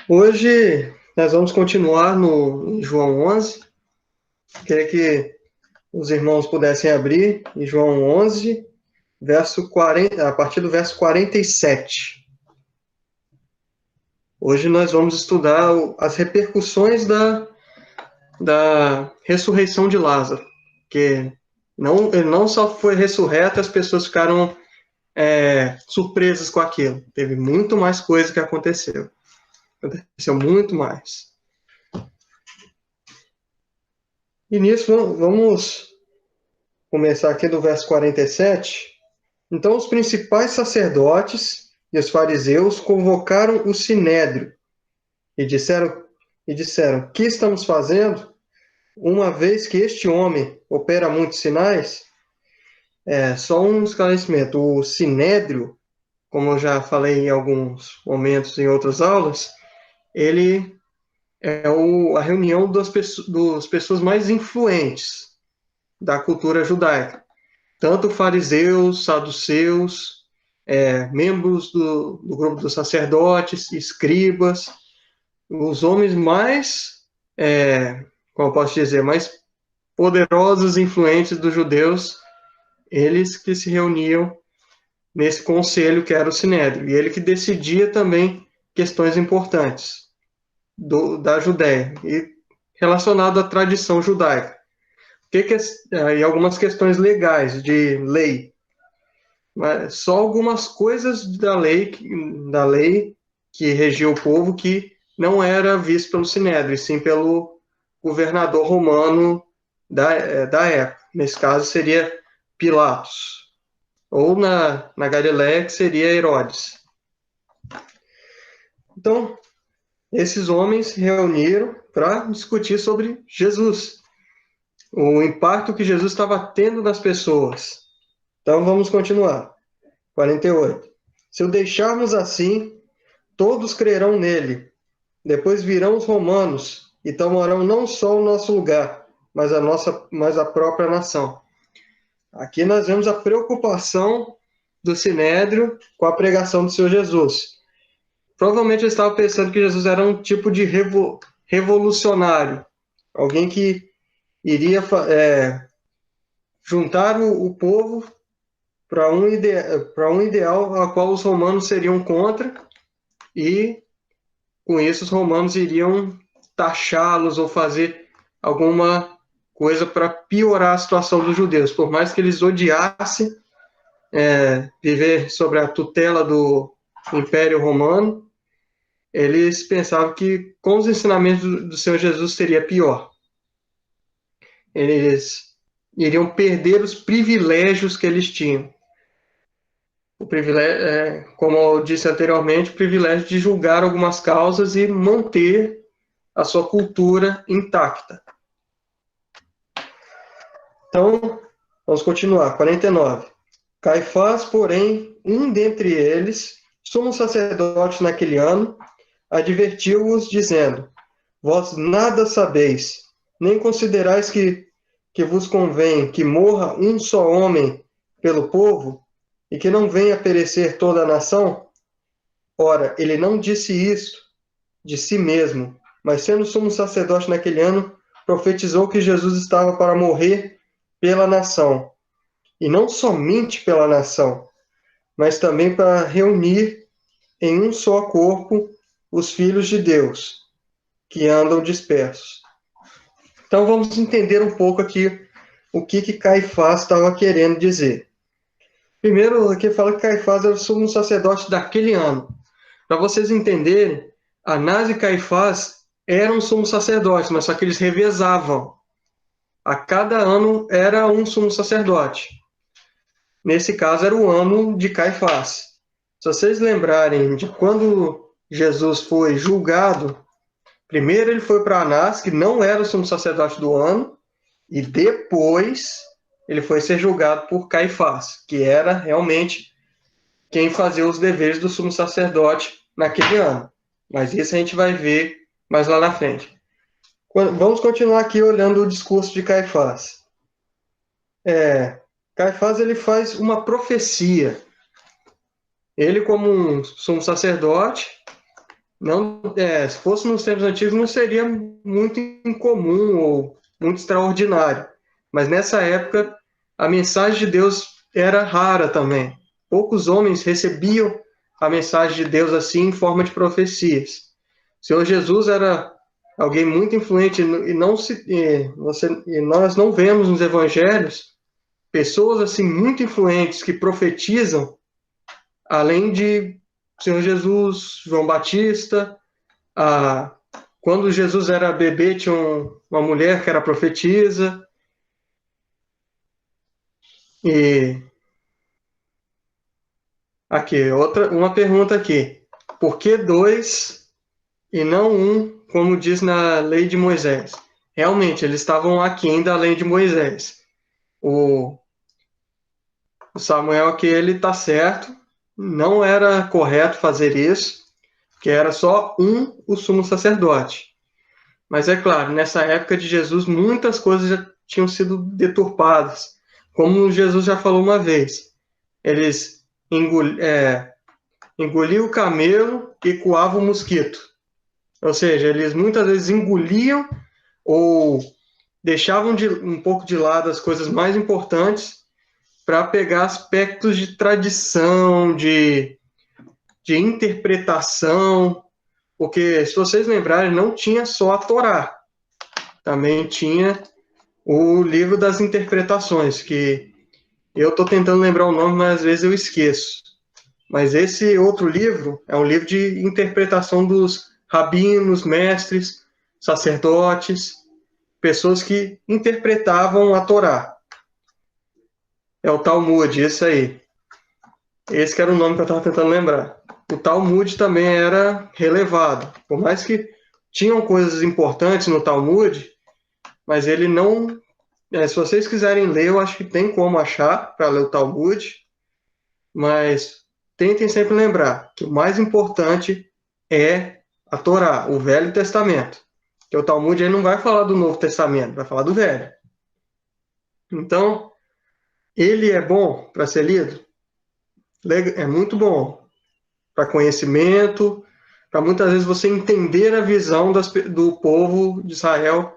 Hoje nós vamos continuar em João 11. Queria que os irmãos pudessem abrir em João 11, verso 40, a partir do verso 47. Hoje nós vamos estudar as repercussões da ressurreição de Lázaro, que ele não só foi ressurreto, as pessoas ficaram surpresas com aquilo. Teve muito mais coisa que aconteceu. Aconteceu muito mais. E nisso, vamos começar aqui do verso 47. Então, os principais sacerdotes e os fariseus convocaram o sinédrio e disseram: que estamos fazendo? Uma vez que este homem opera muitos sinais? Só um esclarecimento. O sinédrio, como eu já falei em alguns momentos em outras aulas, ele é a reunião das pessoas mais influentes da cultura judaica. Tanto fariseus, saduceus, membros do grupo dos sacerdotes, escribas, os homens mais, como eu posso dizer, mais poderosos e influentes dos judeus, eles que se reuniam nesse conselho que era o Sinédrio, e ele que decidia também questões importantes da Judéia, e relacionado à tradição judaica. E algumas questões legais, de lei, mas só algumas coisas da lei que regia o povo que não era visto pelo Sinédrio, e sim pelo governador romano da época. Nesse caso seria Pilatos, ou na Galiléia, que seria Herodes. Então, esses homens se reuniram para discutir sobre Jesus, o impacto que Jesus estava tendo nas pessoas. Então, vamos continuar. 48. Se o deixarmos assim, todos crerão nele. Depois virão os romanos e tomarão não só o nosso lugar, mas a própria nação. Aqui nós vemos a preocupação do Sinédrio com a pregação do Senhor Jesus. Provavelmente eles estavam pensando que Jesus era um tipo de revolucionário, alguém que iria juntar o povo para um ideal a qual os romanos seriam contra, e com isso os romanos iriam taxá-los ou fazer alguma coisa para piorar a situação dos judeus. Por mais que eles odiassem viver sob a tutela do Império Romano, eles pensavam que com os ensinamentos do Senhor Jesus seria pior. Eles iriam perder os privilégios que eles tinham. O privilégio, como eu disse anteriormente, o privilégio de julgar algumas causas e manter a sua cultura intacta. Então, vamos continuar. 49. Caifás, porém, um dentre eles, sumo sacerdote naquele ano, advertiu-os, dizendo: vós nada sabeis, nem considerais que vos convém que morra um só homem pelo povo, e que não venha a perecer toda a nação? Ora, ele não disse isso de si mesmo, mas sendo sumo sacerdote naquele ano, profetizou que Jesus estava para morrer pela nação, e não somente pela nação, mas também para reunir em um só corpo os filhos de Deus, que andam dispersos. Então vamos entender um pouco aqui o que Caifás estava querendo dizer. Primeiro, aqui fala que Caifás era o sumo sacerdote daquele ano. Para vocês entenderem, Anás e Caifás eram sumos sacerdotes, mas só que eles revezavam. A cada ano era um sumo sacerdote. Nesse caso era o ano de Caifás. Se vocês lembrarem de quando Jesus foi julgado, primeiro ele foi para Anás, que não era o sumo sacerdote do ano, e depois ele foi ser julgado por Caifás, que era realmente quem fazia os deveres do sumo sacerdote naquele ano. Mas isso a gente vai ver mais lá na frente. Vamos continuar aqui olhando o discurso de Caifás. Caifás ele faz uma profecia. Ele, como um sumo sacerdote, Não, se fosse nos tempos antigos, não seria muito incomum ou muito extraordinário. Mas nessa época, a mensagem de Deus era rara também. Poucos homens recebiam a mensagem de Deus assim em forma de profecias. O Senhor Jesus era alguém muito influente e nós não vemos nos evangelhos pessoas assim muito influentes que profetizam, além de Senhor Jesus, João Batista, a, quando Jesus era bebê, tinha uma mulher que era profetisa. E aqui, uma pergunta aqui. Por que dois e não um, como diz na lei de Moisés? Realmente, eles estavam aquém da lei de Moisés. O, o Samuel aqui, ele está certo. Não era correto fazer isso, que era só um, o sumo sacerdote. Mas é claro, nessa época de Jesus, muitas coisas já tinham sido deturpadas. Como Jesus já falou uma vez, eles engoliam o camelo e coavam o mosquito. Ou seja, eles muitas vezes engoliam ou deixavam um pouco de lado as coisas mais importantes para pegar aspectos de tradição, de interpretação, porque, se vocês lembrarem, não tinha só a Torá, também tinha o livro das interpretações, que eu estou tentando lembrar o nome, mas às vezes eu esqueço. Mas esse outro livro é um livro de interpretação dos rabinos, mestres, sacerdotes, pessoas que interpretavam a Torá. É o Talmud, esse aí. Esse que era o nome que eu estava tentando lembrar. O Talmud também era relevado. Por mais que tinham coisas importantes no Talmud, mas ele não. Se vocês quiserem ler, eu acho que tem como achar para ler o Talmud, mas tentem sempre lembrar que o mais importante é a Torá, o Velho Testamento. Que o Talmud aí não vai falar do Novo Testamento, vai falar do Velho. Então, ele é bom para ser lido? É muito bom para conhecimento, para muitas vezes você entender a visão do povo de Israel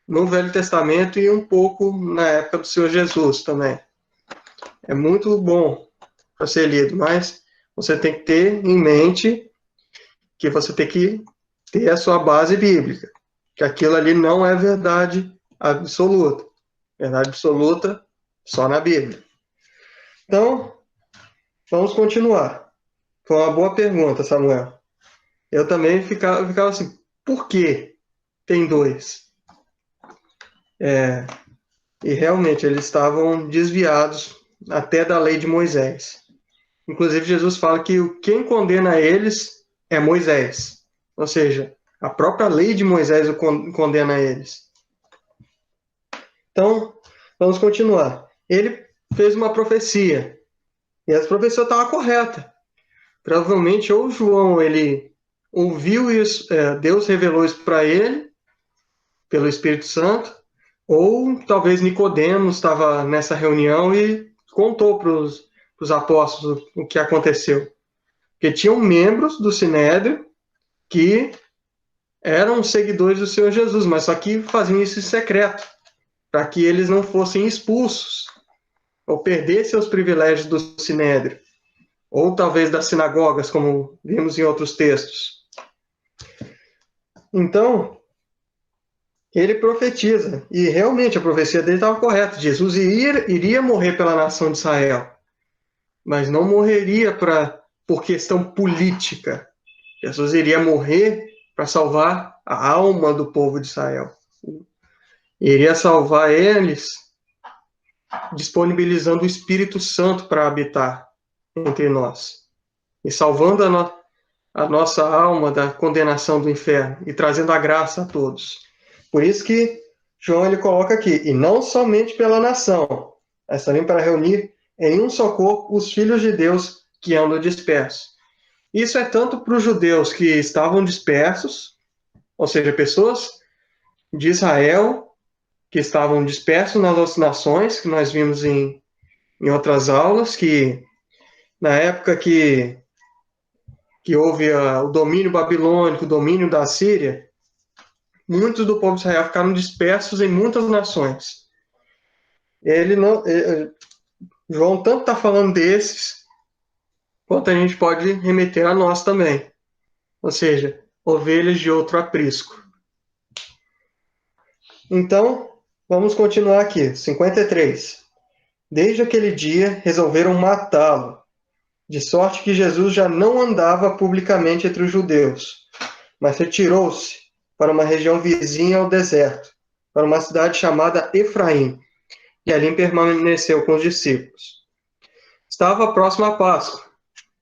no Velho Testamento e um pouco na época do Senhor Jesus também. É muito bom para ser lido, mas você tem que ter em mente que você tem que ter a sua base bíblica, que aquilo ali não é verdade absoluta. Verdade absoluta só na Bíblia. Então, vamos continuar. Foi uma boa pergunta, Samuel. Eu também ficava assim, por que tem dois? E realmente eles estavam desviados até da lei de Moisés. Inclusive, Jesus fala que quem condena eles é Moisés. Ou seja, a própria lei de Moisés condena eles. Então, vamos continuar. Ele fez uma profecia. E essa profecia estava correta. Provavelmente, ou João, ele ouviu isso, Deus revelou isso para ele, pelo Espírito Santo, ou talvez Nicodemos estava nessa reunião e contou para os apóstolos o que aconteceu. Porque tinham membros do Sinédrio que eram seguidores do Senhor Jesus, mas só que faziam isso em secreto, para que eles não fossem expulsos ou perdessem os privilégios do Sinédrio, ou talvez das sinagogas, como vimos em outros textos. Então, ele profetiza, e realmente a profecia dele estava correta. Jesus iria morrer pela nação de Israel, mas não morreria por questão política. Jesus iria morrer para salvar a alma do povo de Israel. Iria salvar eles, disponibilizando o Espírito Santo para habitar entre nós. E salvando a nossa alma da condenação do inferno e trazendo a graça a todos. Por isso que João ele coloca aqui, e não somente pela nação, mas também para reunir em um só corpo os filhos de Deus que andam dispersos. Isso é tanto para os judeus que estavam dispersos, ou seja, pessoas de Israel que estavam dispersos nas outras nações, que nós vimos em outras aulas, que na época que que houve o domínio babilônico, o domínio da Síria, muitos do povo de Israel ficaram dispersos em muitas nações. Ele não, João tanto está falando desses, quanto a gente pode remeter a nós também. Ou seja, ovelhas de outro aprisco. Então, vamos continuar aqui. 53. Desde aquele dia, resolveram matá-lo, de sorte que Jesus já não andava publicamente entre os judeus, mas retirou-se para uma região vizinha ao deserto, para uma cidade chamada Efraim, e ali permaneceu com os discípulos. Estava próximo à Páscoa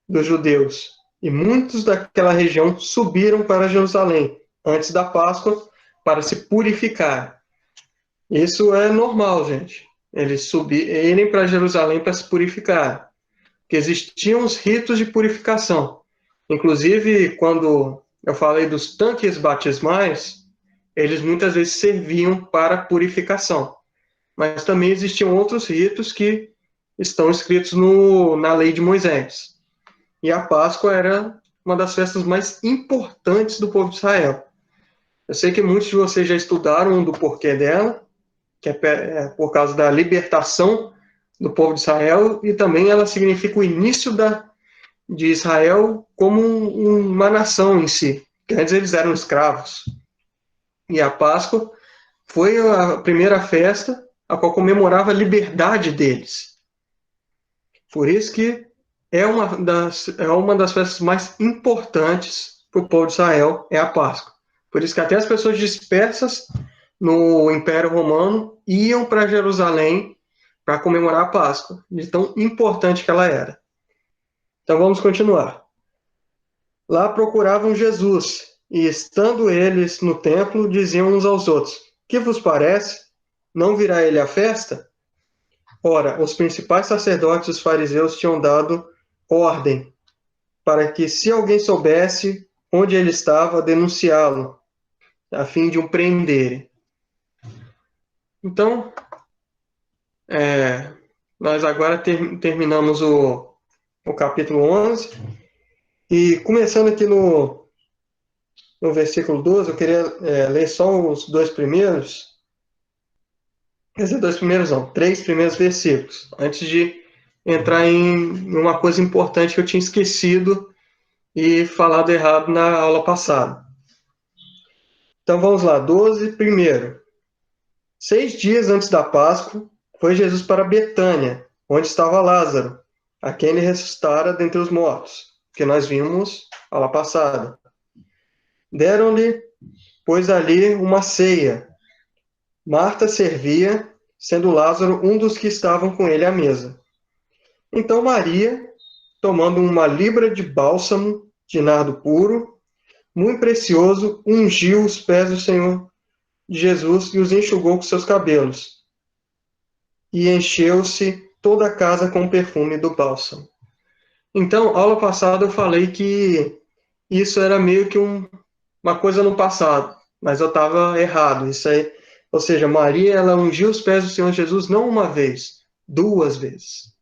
dos judeus, e muitos daquela região subiram para Jerusalém antes da Páscoa para se purificar. Isso é normal, gente. Eles irem para Jerusalém para se purificar, porque existiam os ritos de purificação. Inclusive, quando eu falei dos tanques batismais, eles muitas vezes serviam para purificação. Mas também existiam outros ritos que estão escritos na lei de Moisés. E a Páscoa era uma das festas mais importantes do povo de Israel. Eu sei que muitos de vocês já estudaram do porquê dela, que é por causa da libertação do povo de Israel, e também ela significa o início de Israel como uma nação em si. Antes eles eram escravos. E a Páscoa foi a primeira festa a qual comemorava a liberdade deles. Por isso que é uma das festas mais importantes para o povo de Israel, é a Páscoa. Por isso que até as pessoas dispersas no Império Romano iam para Jerusalém para comemorar a Páscoa, de tão importante que ela era. Então vamos continuar. Lá procuravam Jesus, e estando eles no templo, diziam uns aos outros: que vos parece? Não virá ele à festa? Ora, os principais sacerdotes e os fariseus tinham dado ordem para que, se alguém soubesse onde ele estava, denunciá-lo, a fim de o prenderem. Então, nós agora terminamos o capítulo 11, e começando aqui no versículo 12, eu queria ler só os dois primeiros, quer dizer, dois primeiros não, três primeiros versículos, antes de entrar em uma coisa importante que eu tinha esquecido e falado errado na aula passada. Então vamos lá, 12 primeiro. 6 dias antes da Páscoa, foi Jesus para Betânia, onde estava Lázaro, a quem ele ressuscitara dentre os mortos, que nós vimos aula passada. Deram-lhe, pois, ali uma ceia. Marta servia, sendo Lázaro um dos que estavam com ele à mesa. Então Maria, tomando uma libra de bálsamo de nardo puro, muito precioso, ungiu os pés do Senhor Jesus e os enxugou com seus cabelos. E encheu-se toda a casa com o perfume do bálsamo. Então, aula passada eu falei que isso era meio que uma coisa no passado, mas eu estava errado. Isso aí, ou seja, Maria, ela ungiu os pés do Senhor Jesus não uma vez, 2 vezes.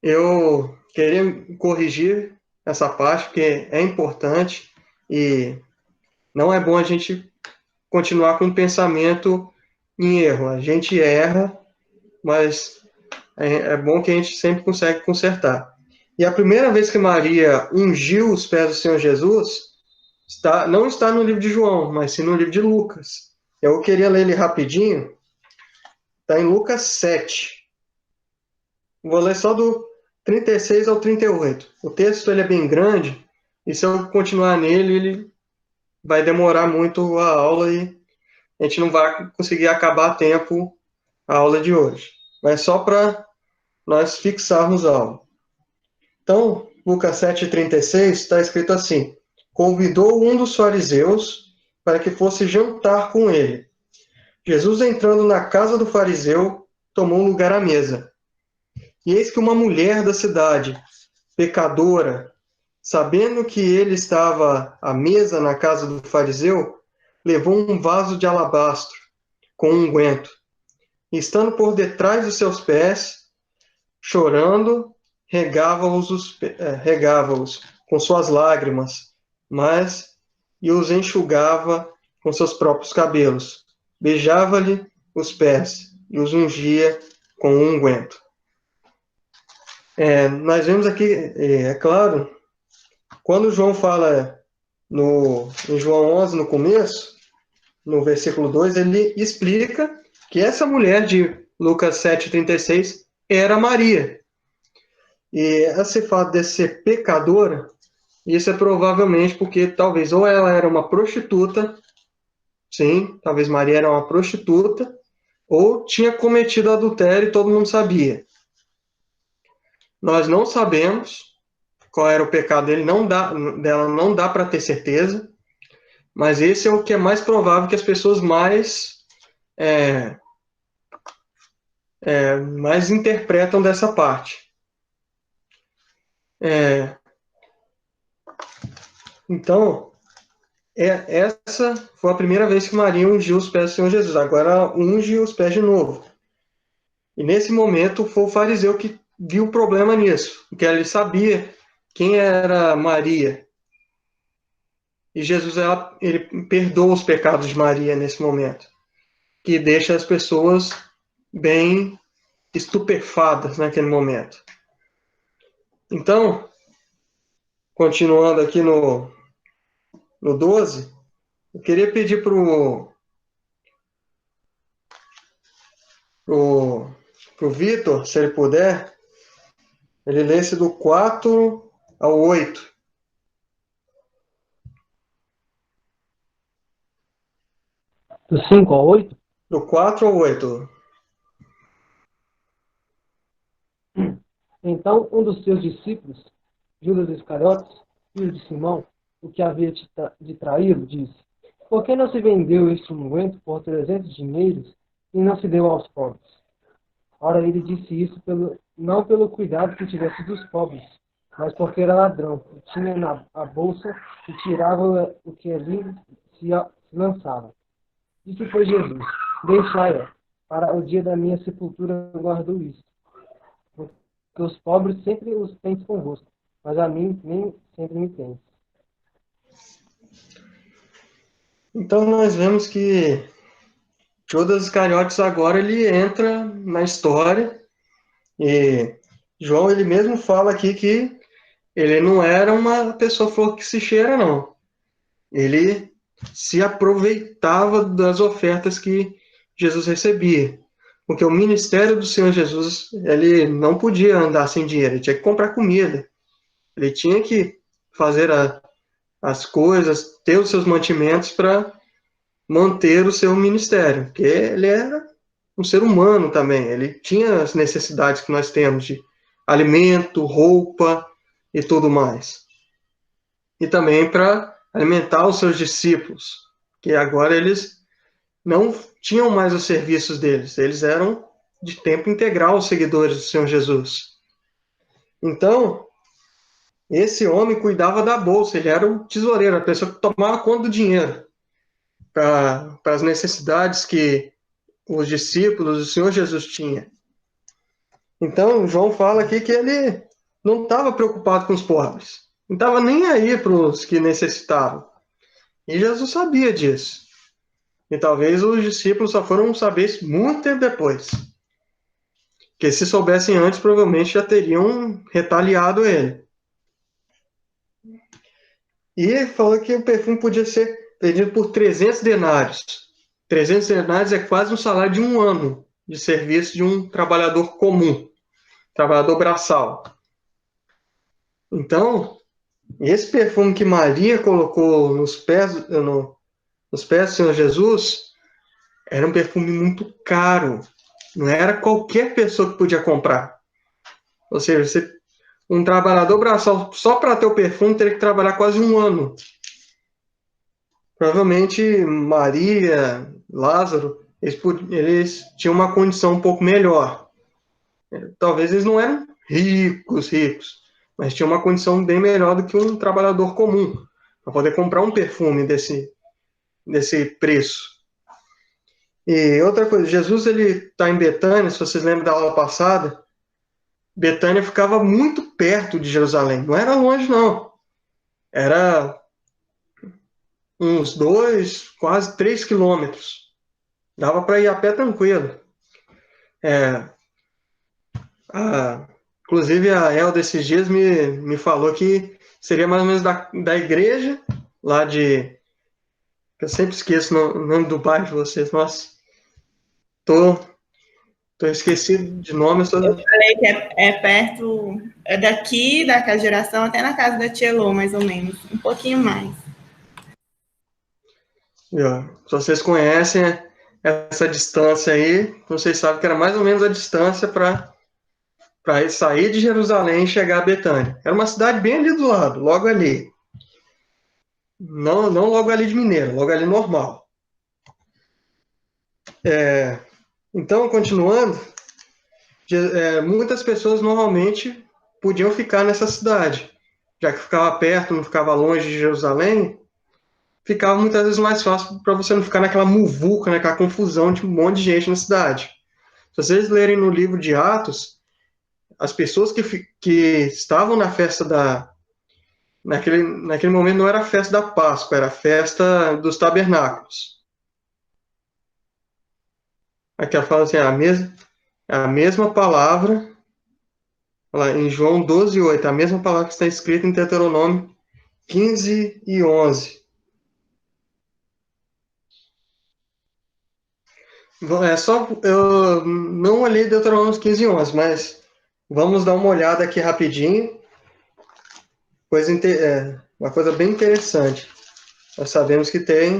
Eu queria corrigir essa parte, porque é importante e não é bom a gente continuar com o pensamento em erro. A gente erra, mas é bom que a gente sempre consegue consertar. E a primeira vez que Maria ungiu os pés do Senhor Jesus, não está no livro de João, mas sim no livro de Lucas. Eu queria ler ele rapidinho. Está em Lucas 7. Vou ler só do 36 ao 38. O texto ele é bem grande, e se eu continuar nele, ele vai demorar muito a aula e a gente não vai conseguir acabar a tempo a aula de hoje. Mas só para nós fixarmos a aula. Então, Lucas 7,36 está escrito assim: convidou um dos fariseus para que fosse jantar com ele. Jesus, entrando na casa do fariseu, tomou lugar à mesa. E eis que uma mulher da cidade, pecadora, sabendo que ele estava à mesa na casa do fariseu, levou um vaso de alabastro com unguento. E, estando por detrás dos seus pés, chorando, regava-os com suas lágrimas, mas e os enxugava com seus próprios cabelos. Beijava-lhe os pés e os ungia com um unguento. Nós vemos aqui, é claro, quando João fala em João 11, no começo, no versículo 2, ele explica que essa mulher de Lucas 7,36 era Maria. E esse fato de ser pecadora, isso é provavelmente porque talvez ou ela era uma prostituta, sim, talvez Maria era uma prostituta, ou tinha cometido adultério e todo mundo sabia. Nós não sabemos qual era o pecado dela, não dá para ter certeza, mas esse é o que é mais provável que as pessoas mais interpretam dessa parte. Então, essa foi a primeira vez que Maria ungiu os pés do Senhor Jesus. Agora ela unge os pés de novo. E nesse momento foi o fariseu que viu o problema nisso, porque ele sabia quem era Maria. E Jesus ele perdoa os pecados de Maria nesse momento, que deixa as pessoas bem estupefadas naquele momento. Então, continuando aqui no 12, eu queria pedir para o Vitor, se ele puder, ele lesse do 4 ao 8. Do 5 ao 8? Do 4 ao 8. Então, um dos seus discípulos, Judas Iscariotes, filho de Simão, o que havia de traí-lo, disse: Por que não se vendeu este unguento por 300 dinheiros e não se deu aos pobres? Ora, ele disse isso não pelo cuidado que tivesse dos pobres, mas porque era ladrão, e tinha a bolsa e tirava o que ali se lançava. Disse, foi Jesus: Deixai-a, para o dia da minha sepultura guardou isso. Porque os pobres sempre os tens convosco, mas a mim nem sempre me tens. Então nós vemos que Judas Iscariotes agora ele entra na história e João ele mesmo fala aqui que ele não era uma pessoa flor que se cheira, não. Ele se aproveitava das ofertas que Jesus recebia. Porque o ministério do Senhor Jesus, ele não podia andar sem dinheiro, ele tinha que comprar comida. Ele tinha que fazer as coisas, ter os seus mantimentos para manter o seu ministério. Porque ele era um ser humano também, ele tinha as necessidades que nós temos de alimento, roupa e tudo mais. E também para alimentar os seus discípulos, que agora eles não tinham mais os serviços deles, eles eram de tempo integral os seguidores do Senhor Jesus. Então, esse homem cuidava da bolsa, ele era o tesoureiro, a pessoa que tomava conta do dinheiro para as necessidades que os discípulos do Senhor Jesus tinham. Então, João fala aqui que ele não estava preocupado com os pobres, não estava nem aí para os que necessitavam. E Jesus sabia disso. E talvez os discípulos só foram saber isso muito tempo depois. Porque se soubessem antes, provavelmente já teriam retaliado ele. E ele falou que o perfume podia ser vendido por 300 denários. 300 denários é quase um salário de um ano de serviço de um trabalhador comum, trabalhador braçal. Então, esse perfume que Maria colocou nos pés do Senhor Jesus era um perfume muito caro. Não era qualquer pessoa que podia comprar. Ou seja, um trabalhador braçal, só para ter o perfume, teria que trabalhar quase um ano. Provavelmente Maria, Lázaro, eles tinham uma condição um pouco melhor. Talvez eles não eram ricos, mas tinham uma condição bem melhor do que um trabalhador comum, para poder comprar um perfume desse preço. E outra coisa, Jesus ele está em Betânia, se vocês lembram da aula passada, Betânia ficava muito perto de Jerusalém, não era longe não. era uns 2, quase 3 quilômetros. Dava para ir a pé tranquilo. É, a, inclusive, a Elda esses dias me falou que seria mais ou menos da igreja, lá de. Eu sempre esqueço o nome do bairro de vocês. Nossa, tô, tô esquecido de nome. Falei que é perto, é daqui, daquela geração, até na casa da Tia Lô, mais ou menos. Um pouquinho mais. Se vocês conhecem essa distância aí, vocês sabem que era mais ou menos a distância para sair de Jerusalém e chegar a Betânia. Era uma cidade bem ali do lado, logo ali. Não, não logo ali de Mineiro, logo ali normal. Então, continuando, muitas pessoas normalmente podiam ficar nessa cidade, já que ficava perto, não ficava longe de Jerusalém, ficava muitas vezes mais fácil para você não ficar naquela muvuca, naquela confusão de um monte de gente na cidade. Se vocês lerem no livro de Atos, as pessoas que estavam na festa naquele momento não era a festa da Páscoa, era a festa dos tabernáculos. Aqui ela fala assim, a mesma palavra, lá em João 12:8, a mesma palavra que está escrita em Deuteronômio 15:11. Eu não olhei Deuteronômio 15:11, mas vamos dar uma olhada aqui rapidinho. Uma coisa bem interessante. Nós sabemos que tem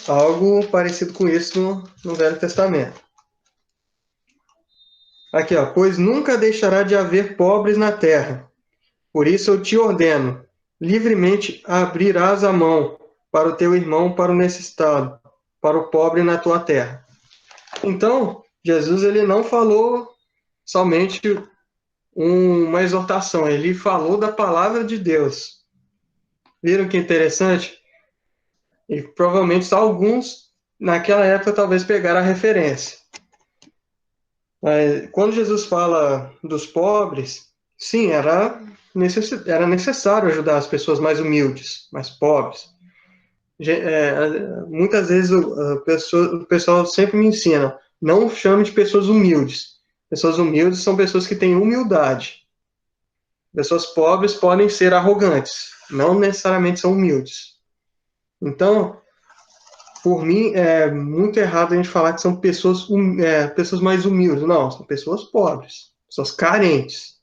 algo parecido com isso no Velho Testamento. Aqui, ó. Pois nunca deixará de haver pobres na terra. Por isso eu te ordeno, livremente abrirás a mão para o teu irmão, para o necessitado, para o pobre na tua terra. Então, Jesus ele não falou somente uma exortação, ele falou da palavra de Deus. Viram que interessante? E provavelmente só alguns, naquela época, talvez pegaram a referência. Mas, quando Jesus fala dos pobres, sim, era necessário ajudar as pessoas mais humildes, mais pobres. Muitas vezes o pessoal sempre me ensina, não chame de pessoas humildes. Pessoas humildes são pessoas que têm humildade. Pessoas pobres podem ser arrogantes, não necessariamente são humildes. Então, por mim, é muito errado a gente falar que são pessoas mais humildes. Não, são pessoas pobres, pessoas carentes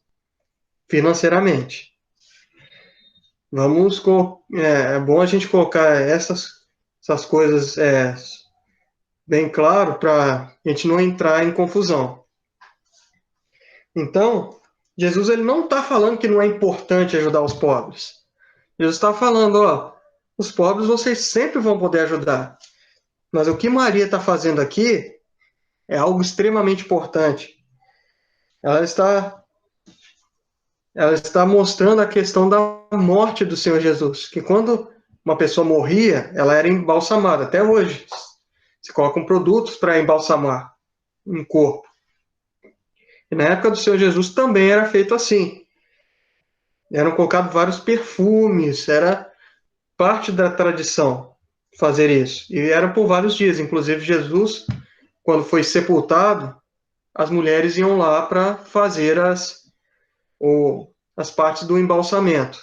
financeiramente. É bom a gente colocar essas coisas bem claro para a gente não entrar em confusão. Então, Jesus ele não está falando que não é importante ajudar os pobres. Jesus está falando, ó, os pobres vocês sempre vão poder ajudar. Mas o que Maria está fazendo aqui é algo extremamente importante. Ela está mostrando a questão da morte do Senhor Jesus, que quando uma pessoa morria, ela era embalsamada. Até hoje, se colocam produtos para embalsamar um corpo. E na época do Senhor Jesus também era feito assim. Eram colocados vários perfumes, era parte da tradição fazer isso. E era por vários dias. Inclusive, Jesus, quando foi sepultado, as mulheres iam lá para fazer as partes do embalsamento.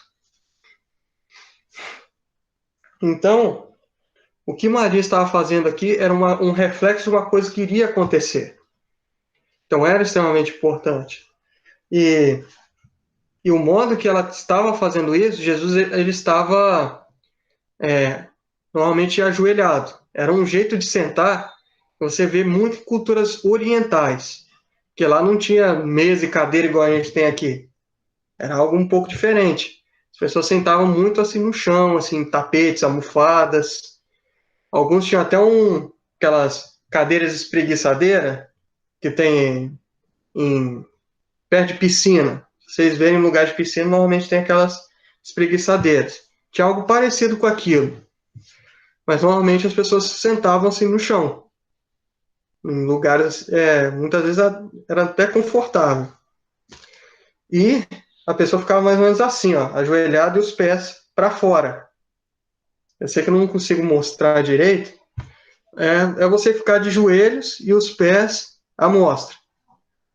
Então, o que Maria estava fazendo aqui era um reflexo de uma coisa que iria acontecer. Então, era extremamente importante. E o modo que ela estava fazendo isso, Jesus ele estava normalmente ajoelhado. Era um jeito de sentar, você vê muito em culturas orientais, que lá não tinha mesa e cadeira igual a gente tem aqui. Era algo um pouco diferente. As pessoas sentavam muito assim no chão, assim, tapetes, almofadas. Alguns tinham até aquelas cadeiras espreguiçadeiras que tem perto de piscina. Vocês verem em lugar de piscina, normalmente tem aquelas espreguiçadeiras. Tinha algo parecido com aquilo. Mas normalmente as pessoas sentavam assim no chão. Em lugares, muitas vezes era até confortável. e a pessoa ficava mais ou menos assim, ó, ajoelhada e os pés para fora. Eu sei que eu não consigo mostrar direito. É você ficar de joelhos e os pés à mostra.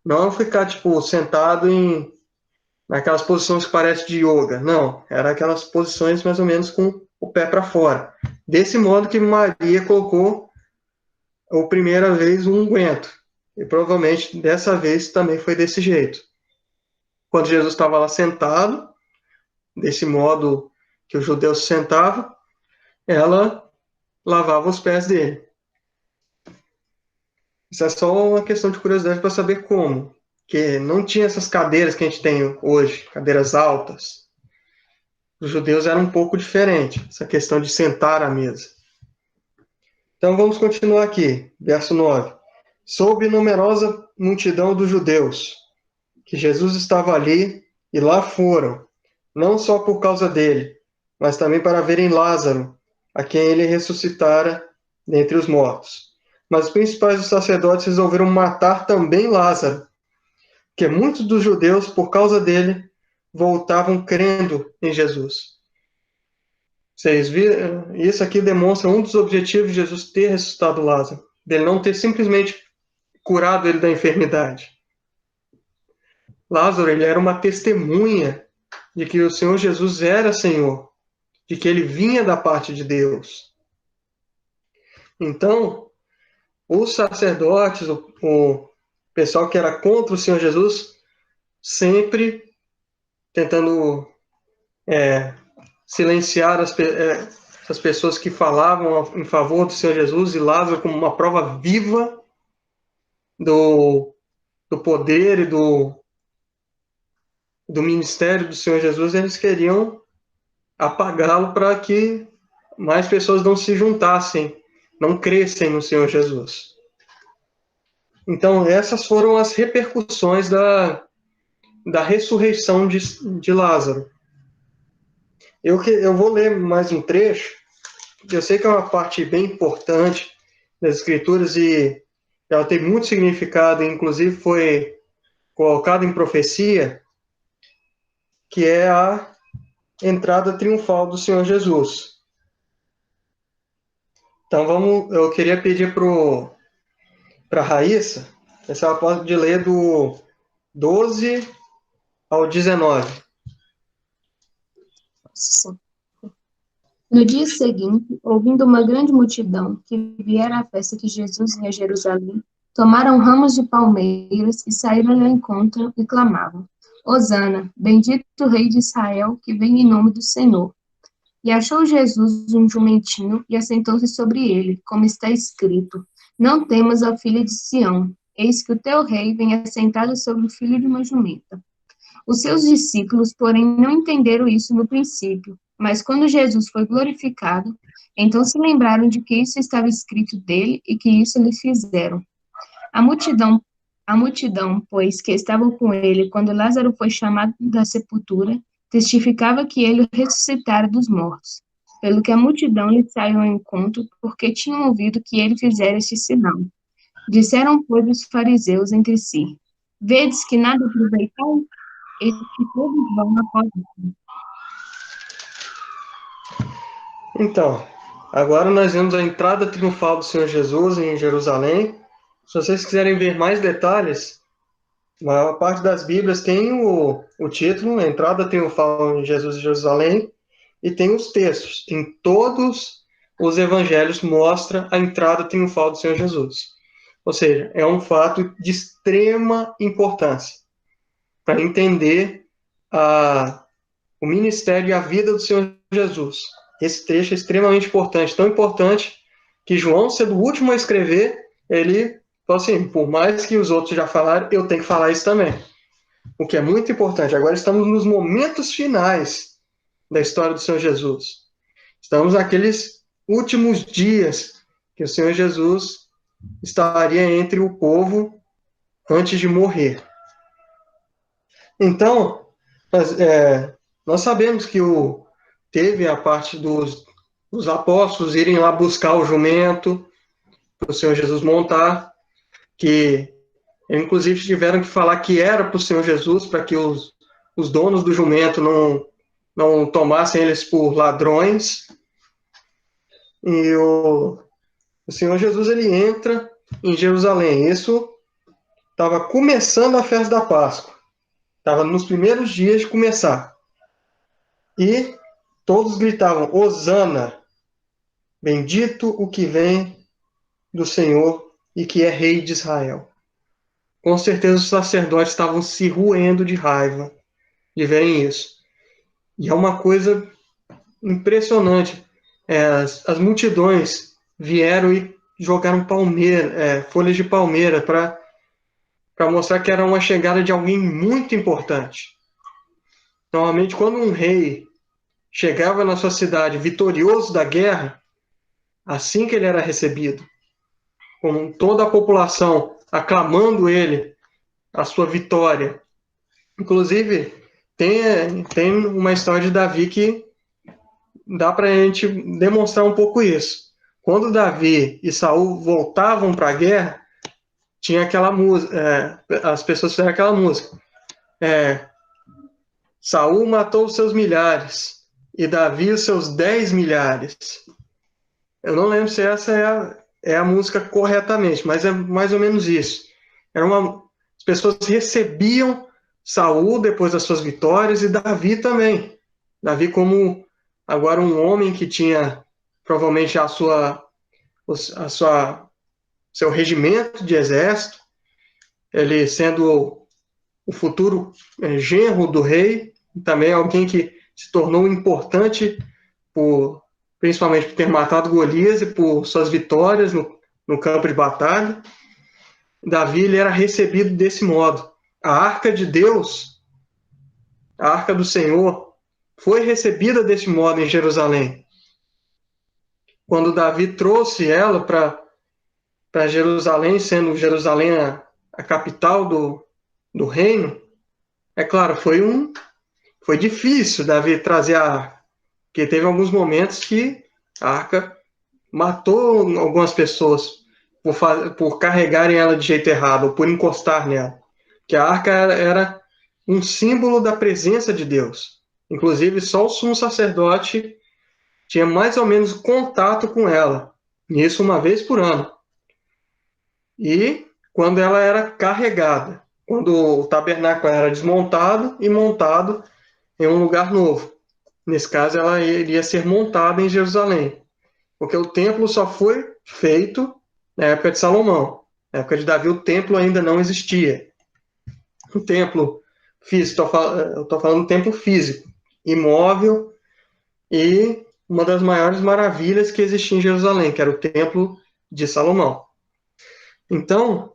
Não ficar, tipo, sentado naquelas posições que parecem de yoga. Não, era aquelas posições mais ou menos com o pé para fora. Desse modo que Maria colocou a primeira vez um unguento. E provavelmente dessa vez também foi desse jeito. Quando Jesus estava lá sentado, desse modo que o judeu se sentava, ela lavava os pés dele. Isso é só uma questão de curiosidade para saber como. Que não tinha essas cadeiras que a gente tem hoje, cadeiras altas. Os judeus era um pouco diferente, essa questão de sentar à mesa. Então vamos continuar aqui, verso 9. Soube numerosa multidão dos judeus, que Jesus estava ali, e lá foram, não só por causa dele, mas também para verem Lázaro, a quem ele ressuscitara dentre os mortos. Mas os principais dos sacerdotes resolveram matar também Lázaro, porque muitos dos judeus, por causa dele, voltavam crendo em Jesus. Vocês viram? Isso aqui demonstra um dos objetivos de Jesus ter ressuscitado Lázaro, dele não ter simplesmente curado ele da enfermidade. Lázaro, ele era uma testemunha de que o Senhor Jesus era Senhor, de que ele vinha da parte de Deus. Então, os sacerdotes, o pessoal que era contra o Senhor Jesus, sempre tentando silenciar as pessoas que falavam em favor do Senhor Jesus, e Lázaro como uma prova viva do poder e do ministério do Senhor Jesus, eles queriam apagá-lo para que mais pessoas não se juntassem, não crescem no Senhor Jesus. Então, essas foram as repercussões da ressurreição de Lázaro. Eu vou ler mais um trecho, eu sei que é uma parte bem importante das Escrituras e ela tem muito significado, inclusive foi colocado em profecia, que é a entrada triunfal do Senhor Jesus. Então eu queria pedir para a Raíssa, se ela pode ler do 12 ao 19. Sim. No dia seguinte, ouvindo uma grande multidão que viera à festa que Jesus ia a Jerusalém, tomaram ramos de palmeiras e saíram ao encontro e clamavam: Hosana, bendito o Rei de Israel, que vem em nome do Senhor. E achou Jesus um jumentinho e assentou-se sobre ele, como está escrito: Não temas, ó filha de Sião, eis que o teu rei vem assentado sobre o filho de uma jumenta. Os seus discípulos, porém, não entenderam isso no princípio, mas quando Jesus foi glorificado, então se lembraram de que isso estava escrito dele e que isso lhes fizeram. A multidão, pois, que estava com ele quando Lázaro foi chamado da sepultura, testificava que ele ressuscitara dos mortos, pelo que a multidão lhe saiu ao encontro, porque tinham ouvido que ele fizera este sinal. Disseram, pois, os fariseus entre si: Vedes que nada aproveitais? Eles que todos vão após isso. Então, agora nós vemos a entrada triunfal do Senhor Jesus em Jerusalém. Se vocês quiserem ver mais detalhes, a maior parte das Bíblias tem o título, a entrada triunfal em Jesus em Jerusalém, e tem os textos. Em todos os evangelhos mostra a entrada triunfal do Senhor Jesus. Ou seja, é um fato de extrema importância para entender o ministério e a vida do Senhor Jesus. Esse trecho é extremamente importante, tão importante que João, sendo o último a escrever, ele falou assim, por mais que os outros já falaram, eu tenho que falar isso também. O que é muito importante. Agora estamos nos momentos finais da história do Senhor Jesus. Estamos naqueles últimos dias que o Senhor Jesus estaria entre o povo antes de morrer. Então, nós sabemos que teve a parte dos apóstolos irem lá buscar o jumento para o Senhor Jesus montar, que inclusive tiveram que falar que era para o Senhor Jesus, para que os os donos do jumento não tomassem eles por ladrões. E o Senhor Jesus, ele entra em Jerusalém. Isso estava começando a festa da Páscoa. Estava nos primeiros dias de começar. E todos gritavam: Hosana, bendito o que vem do Senhor e que é rei de Israel. Com certeza os sacerdotes estavam se roendo de raiva de verem isso. E é uma coisa impressionante. As multidões vieram e jogaram folhas de palmeira para mostrar que era uma chegada de alguém muito importante. Normalmente, quando um rei chegava na sua cidade vitorioso da guerra, assim que ele era recebido, com toda a população aclamando ele, a sua vitória. Inclusive, tem uma história de Davi que dá para a gente demonstrar um pouco isso. Quando Davi e Saul voltavam para a guerra, tinha aquela música, as pessoas fizeram aquela música. Saul matou os seus milhares e Davi os seus 10 milhares. Eu não lembro se essa é a música corretamente, mas é mais ou menos isso. As pessoas recebiam Saul depois das suas vitórias e Davi também. Davi como agora um homem que tinha provavelmente seu regimento de exército, ele sendo o futuro genro do rei, também alguém que se tornou importante principalmente por ter matado Golias e por suas vitórias no campo de batalha. Davi ele era recebido desse modo. A arca de Deus, a arca do Senhor, foi recebida desse modo em Jerusalém. Quando Davi trouxe ela para Jerusalém, sendo Jerusalém a capital do reino, é claro, foi difícil Davi trazer a arca, porque teve alguns momentos que a arca matou algumas pessoas por carregarem ela de jeito errado, ou por encostar nela. Que a arca era um símbolo da presença de Deus. Inclusive, só o sumo sacerdote tinha mais ou menos contato com ela. Isso uma vez por ano. E quando ela era carregada. Quando o tabernáculo era desmontado e montado em um lugar novo. Nesse caso, ela iria ser montada em Jerusalém. Porque o templo só foi feito na época de Salomão. Na época de Davi, o templo ainda não existia. O templo físico, eu estou falando do templo físico, imóvel, e uma das maiores maravilhas que existia em Jerusalém, que era o templo de Salomão. Então,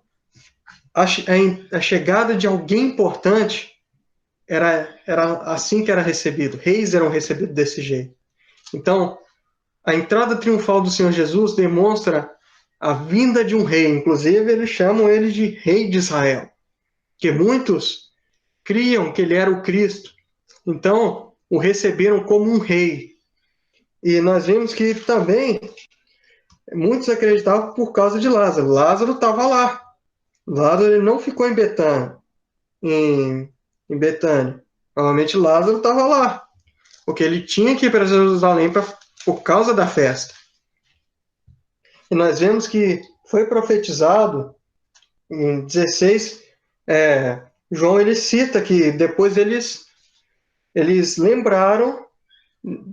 a chegada de alguém importante era assim que era recebido. Reis eram recebidos desse jeito. Então, a entrada triunfal do Senhor Jesus demonstra a vinda de um rei. Inclusive, eles chamam ele de Rei de Israel, que muitos criam que ele era o Cristo. Então, o receberam como um rei. E nós vimos que também muitos acreditavam por causa de Lázaro. Lázaro estava lá. Lázaro ele não ficou em Betânia. Em Betânia. Normalmente Lázaro estava lá. Porque ele tinha que ir para Jerusalém por causa da festa. E nós vemos que foi profetizado em 16, João ele cita que depois eles lembraram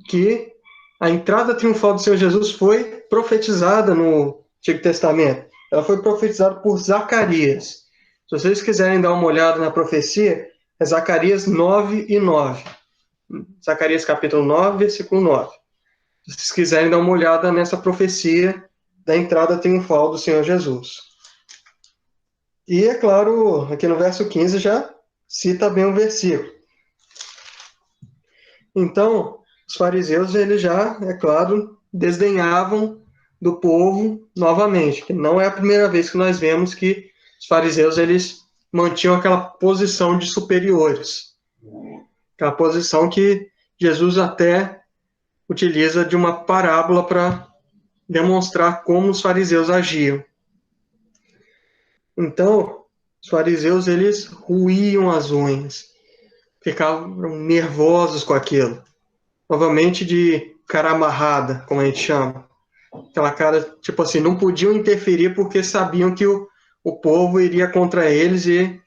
que a entrada triunfal do Senhor Jesus foi profetizada no Antigo Testamento. Ela foi profetizada por Zacarias. Se vocês quiserem dar uma olhada na profecia, é Zacarias 9:9. Zacarias capítulo 9, versículo 9. Se vocês quiserem dar uma olhada nessa profecia da entrada triunfal do Senhor Jesus. E, é claro, aqui no verso 15 já cita bem o versículo. Então, os fariseus, eles já, é claro, desdenhavam do povo novamente, que não é a primeira vez que nós vemos que os fariseus, eles mantinham aquela posição de superiores. Aquela posição que Jesus até utiliza de uma parábola para demonstrar como os fariseus agiam. Então, os fariseus, eles roíam as unhas. ficavam nervosos com aquilo. Novamente de cara amarrada, como a gente chama. Aquela cara, tipo assim, não podiam interferir porque sabiam que o povo iria contra eles e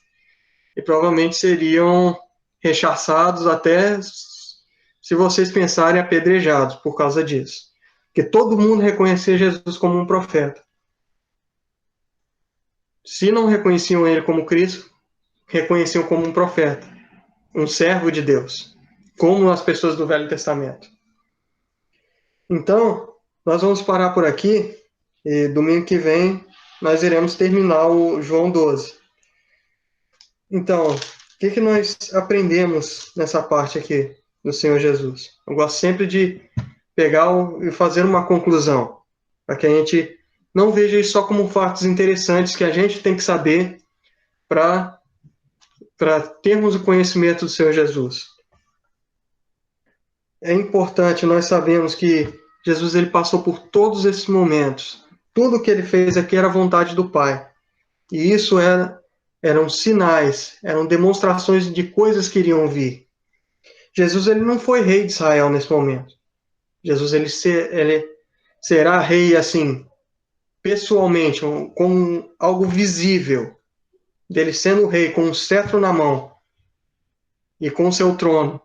provavelmente seriam rechaçados até, se vocês pensarem, apedrejados por causa disso. Porque todo mundo reconhecia Jesus como um profeta. Se não reconheciam ele como Cristo, reconheciam como um profeta, um servo de Deus, como as pessoas do Velho Testamento. Então, nós vamos parar por aqui e domingo que vem nós iremos terminar o João 12. Então, o que nós aprendemos nessa parte aqui do Senhor Jesus? Eu gosto sempre de pegar e fazer uma conclusão, para que a gente não veja isso só como fatos interessantes que a gente tem que saber para termos o conhecimento do Senhor Jesus. É importante, nós sabemos que Jesus ele passou por todos esses momentos. Tudo que ele fez aqui era a vontade do Pai. E isso eram sinais, eram demonstrações de coisas que iriam vir. Jesus ele não foi rei de Israel nesse momento. Jesus ele será rei assim, pessoalmente, com algo visível, dele sendo rei, com um cetro na mão e com seu trono,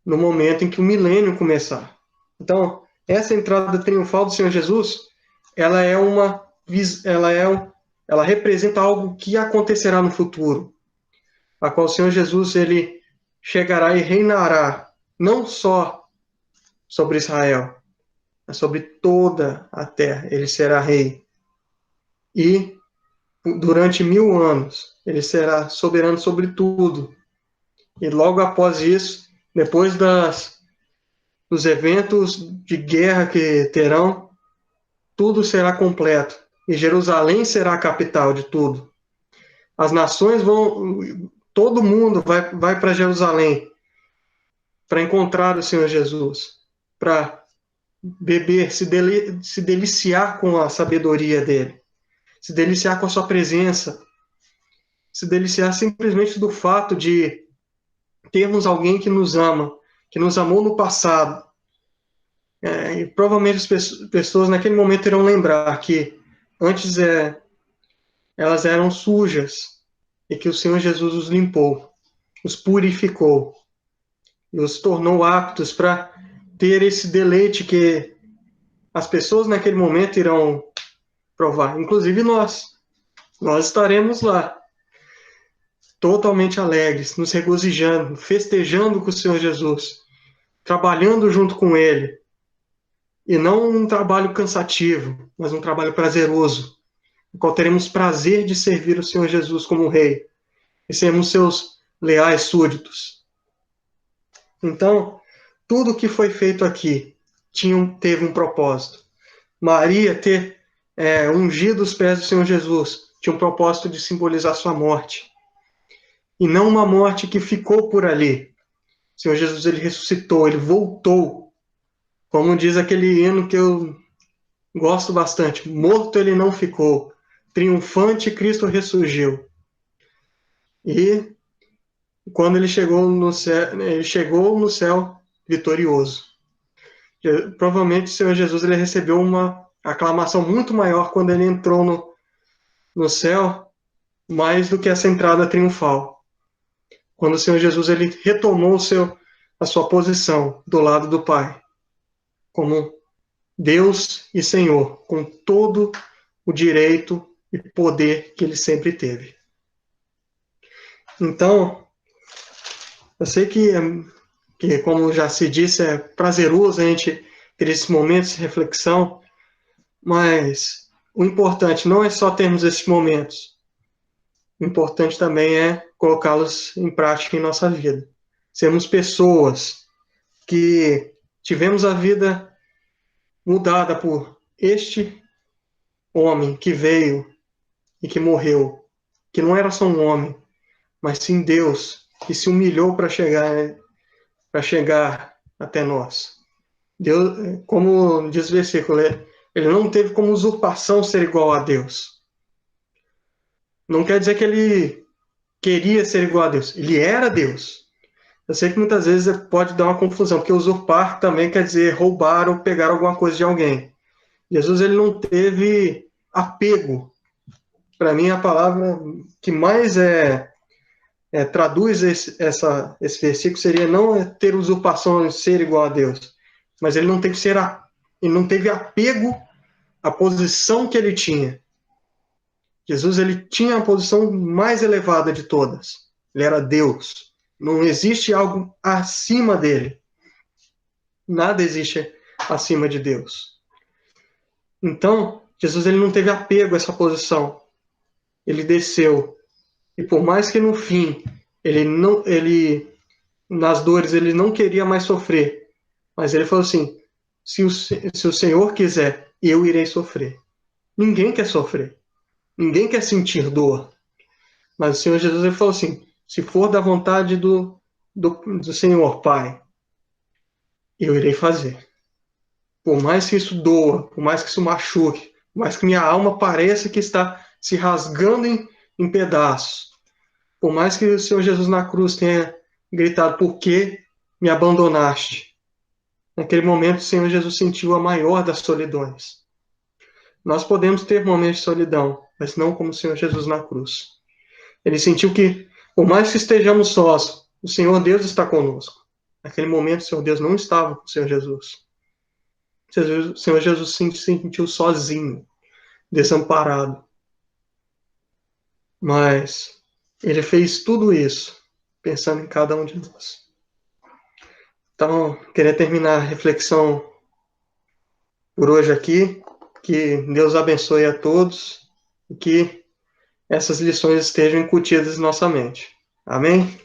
no momento em que o milênio começar. Então, essa entrada triunfal do Senhor Jesus, ela representa algo que acontecerá no futuro, a qual o Senhor Jesus ele chegará e reinará não só sobre Israel, mas sobre toda a terra. Ele será rei. E durante 1000 anos, ele será soberano sobre tudo. E logo após isso, depois dos eventos de guerra que terão, tudo será completo. E Jerusalém será a capital de tudo. As nações todo mundo vai para Jerusalém para encontrar o Senhor Jesus, para beber, se deliciar com a sabedoria dele, se deliciar com a sua presença, se deliciar simplesmente do fato de termos alguém que nos ama, que nos amou no passado. E provavelmente as pessoas naquele momento irão lembrar que antes elas eram sujas e que o Senhor Jesus os limpou, os purificou e os tornou aptos para ter esse deleite que as pessoas naquele momento irão provar. Inclusive nós estaremos lá, totalmente alegres, nos regozijando, festejando com o Senhor Jesus, trabalhando junto com Ele. E não um trabalho cansativo, mas um trabalho prazeroso, no qual teremos prazer de servir o Senhor Jesus como Rei e sermos seus leais súditos. Então, tudo que foi feito aqui teve um propósito. Maria ter ungido os pés do Senhor Jesus tinha um propósito de simbolizar sua morte. E não uma morte que ficou por ali. O Senhor Jesus ele ressuscitou, ele voltou. Como diz aquele hino que eu gosto bastante, morto ele não ficou, triunfante Cristo ressurgiu. E quando ele chegou no céu vitorioso. Provavelmente o Senhor Jesus ele recebeu uma aclamação muito maior quando ele entrou no céu, mais do que essa entrada triunfal. Quando o Senhor Jesus ele retomou a sua posição do lado do Pai, como Deus e Senhor, com todo o direito e poder que ele sempre teve. Então, eu sei que como já se disse, é prazeroso a gente ter esses momentos de reflexão, mas o importante não é só termos esses momentos. O importante também é colocá-los em prática em nossa vida. Sermos pessoas que tivemos a vida mudada por este homem que veio e que morreu, que não era só um homem, mas sim Deus, que se humilhou para chegar até nós. Deus, como diz o versículo, ele não teve como usurpação ser igual a Deus. Não quer dizer que ele queria ser igual a Deus. Ele era Deus. Eu sei que muitas vezes pode dar uma confusão, porque usurpar também quer dizer roubar ou pegar alguma coisa de alguém. Jesus, ele não teve apego. Para mim, a palavra que mais traduz esse versículo seria não ter usurpação, ser igual a Deus, mas ele não teve apego à posição que ele tinha. Jesus, ele tinha a posição mais elevada de todas. Ele era Deus. Não existe algo acima dele. Nada existe acima de Deus. Então, Jesus, ele não teve apego a essa posição. Ele desceu. E por mais que no fim, nas dores, ele não queria mais sofrer. Mas ele falou assim, se o Senhor quiser, eu irei sofrer. Ninguém quer sofrer. Ninguém quer sentir dor. Mas o Senhor Jesus, ele falou assim, se for da vontade do Senhor, Pai, eu irei fazer. Por mais que isso doa, por mais que isso machuque, por mais que minha alma pareça que está se rasgando em pedaços, por mais que o Senhor Jesus na cruz tenha gritado, por que me abandonaste? Naquele momento o Senhor Jesus sentiu a maior das solidões. Nós podemos ter momentos de solidão, mas não como o Senhor Jesus na cruz. Ele sentiu que, por mais que estejamos sós, o Senhor Deus está conosco. Naquele momento o Senhor Deus não estava com o Senhor Jesus. O Senhor Jesus se sentiu sozinho, desamparado. Mas ele fez tudo isso pensando em cada um de nós. Então, queria terminar a reflexão por hoje aqui. Que Deus abençoe a todos e que essas lições estejam incutidas em nossa mente. Amém?